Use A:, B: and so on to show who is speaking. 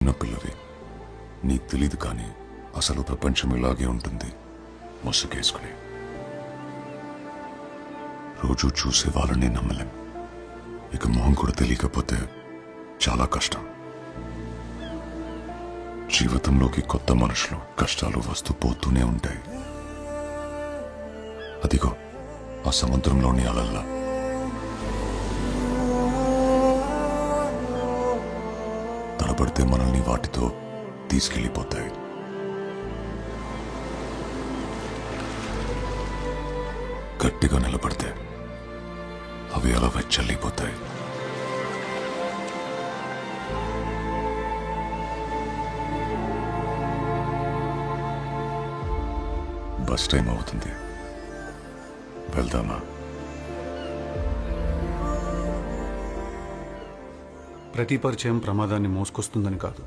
A: చిన్నపిల్లవి, నీకు తెలీదు కానీ అసలు ప్రపంచం ఇలాగే ఉంటుంది. ముసుగేసుకుని రోజు చూసే వాళ్ళని నమ్మలేం. ఇక మొహం కూడా తెలియకపోతే చాలా కష్టం. జీవితంలోకి కొత్త మనుషులు, కష్టాలు వస్తూ పోతూనే ఉంటాయి. అదిగో ఆ సముద్రంలోని అలల్లా తడబడితే మనల్ని వాటితో తీసుకెళ్ళిపోతాయి. గట్టిగా నిలబడితే అవి అలా వెచ్చల్లిపోతాయి. బస్ టైం అవుతుంది, వెళ్దామా?
B: ప్రతి పరిచయం ప్రమాదాన్ని మోసుకొస్తుందని కాదు,